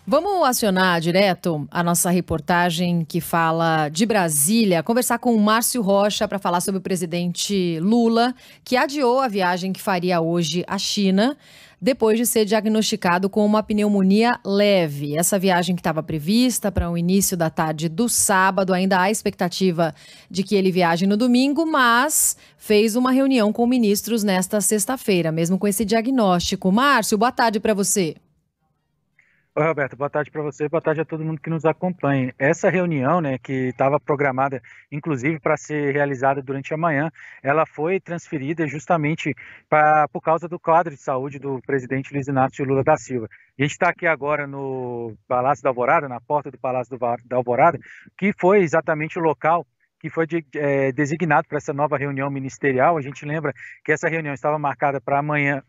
Vamos acionar direto a nossa reportagem que fala de Brasília, conversar com o Márcio Rocha para falar sobre o presidente Lula, que adiou a viagem que faria hoje à China, depois de ser diagnosticado com uma pneumonia leve. Essa viagem que estava prevista para o início da tarde do sábado, ainda há expectativa de que ele viaje no domingo, mas fez uma reunião com ministros nesta sexta-feira, mesmo com esse diagnóstico. Márcio, boa tarde para você. Oi, Roberto, boa tarde para você, boa tarde a todo mundo que nos acompanha. Essa reunião, né, que estava programada, inclusive, para ser realizada durante a manhã, ela foi transferida justamente por causa do quadro de saúde do presidente Luiz Inácio Lula da Silva. A gente está aqui agora no Palácio da Alvorada, na porta do Palácio da Alvorada, que foi exatamente o local que foi designado para essa nova reunião ministerial. A gente lembra que essa reunião estava marcada para amanhã,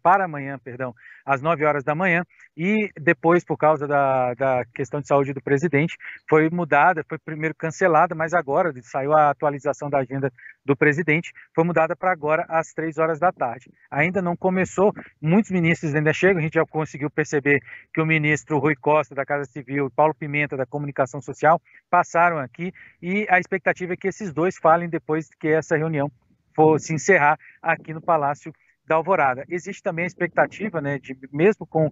para amanhã, perdão, às 9 horas da manhã, e depois, por causa da questão de saúde do presidente, foi mudada, foi primeiro cancelada, mas agora saiu a atualização da agenda do presidente, foi mudada para agora às 3 horas da tarde. Ainda não começou, muitos ministros ainda chegam, a gente já conseguiu perceber que o ministro Rui Costa, da Casa Civil, e Paulo Pimenta, da Comunicação Social, passaram aqui, e a expectativa é que esses dois falem depois que essa reunião for se encerrar aqui no Palácio da Alvorada. Existe também a expectativa, né, de, mesmo com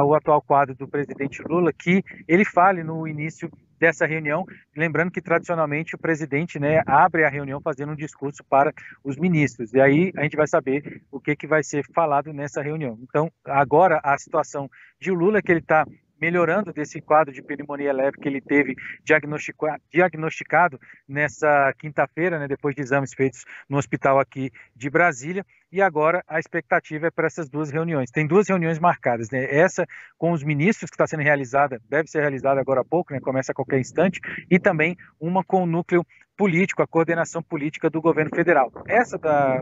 o atual quadro do presidente Lula, que ele fale no início dessa reunião, lembrando que tradicionalmente o presidente, né, abre a reunião fazendo um discurso para os ministros, e aí a gente vai saber o que vai ser falado nessa reunião. Então, agora a situação de Lula, que ele está melhorando desse quadro de pneumonia leve que ele teve diagnosticado nessa quinta-feira, né, depois de exames feitos no hospital aqui de Brasília, e agora a expectativa é para essas duas reuniões. Tem duas reuniões marcadas, né? Essa com os ministros, que está sendo realizada, deve ser realizada agora há pouco, né? Começa a qualquer instante, e também uma com o núcleo político, a coordenação política do governo federal. Essa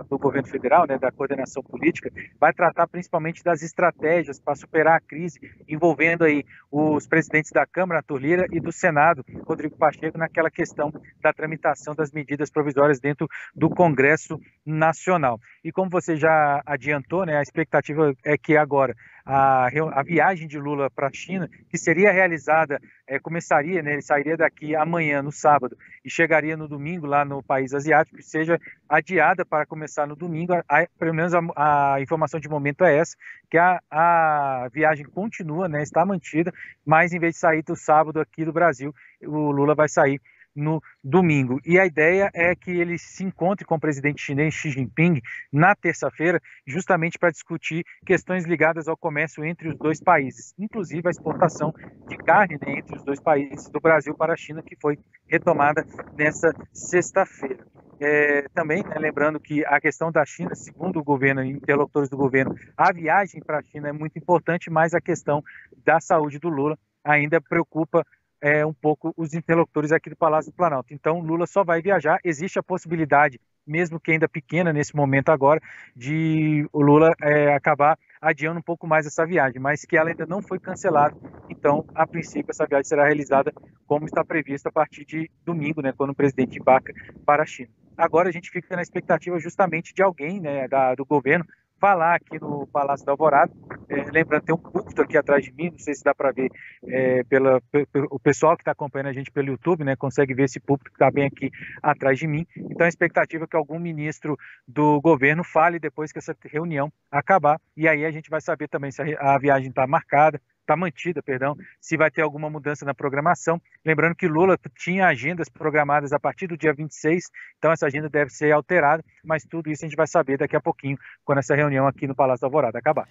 do governo federal, né, da coordenação política, vai tratar principalmente das estratégias para superar a crise, envolvendo aí os presidentes da Câmara, Arthur Lira, e do Senado, Rodrigo Pacheco, naquela questão da tramitação das medidas provisórias dentro do Congresso Nacional. E como você já adiantou, né, a expectativa é que agora a viagem de Lula para a China, que seria realizada, começaria, né, ele sairia daqui amanhã, no sábado, e chegaria no domingo lá no país asiático, seja adiada para começar no domingo. Pelo menos a informação de momento é essa, que a viagem continua, né, está mantida, mas em vez de sair do sábado aqui do Brasil, o Lula vai sair no domingo. E a ideia é que ele se encontre com o presidente chinês Xi Jinping na terça-feira, justamente para discutir questões ligadas ao comércio entre os dois países, inclusive a exportação de carne, né, entre os dois países, do Brasil para a China, que foi retomada nessa sexta-feira. Também, né, lembrando que a questão da China, segundo o governo e interlocutores do governo, a viagem para a China é muito importante, mas a questão da saúde do Lula ainda preocupa um pouco os interlocutores aqui do Palácio do Planalto. Então, Lula só vai viajar. Existe a possibilidade, mesmo que ainda pequena nesse momento agora, de o Lula acabar adiando um pouco mais essa viagem, mas que ela ainda não foi cancelada. Então, a princípio, essa viagem será realizada como está prevista a partir de domingo, né, quando o presidente embarca para a China. Agora a gente fica na expectativa justamente de alguém, né, do governo falar aqui no Palácio da Alvorada. Lembrando, tem um púlpito aqui atrás de mim, não sei se dá para ver, o pessoal que está acompanhando a gente pelo YouTube, né, consegue ver esse púlpito que está bem aqui atrás de mim. Então a expectativa é que algum ministro do governo fale depois que essa reunião acabar, e aí a gente vai saber também se a viagem está marcada, está mantida, perdão, se vai ter alguma mudança na programação. Lembrando que Lula tinha agendas programadas a partir do dia 26, então essa agenda deve ser alterada, mas tudo isso a gente vai saber daqui a pouquinho, quando essa reunião aqui no Palácio da Alvorada acabar.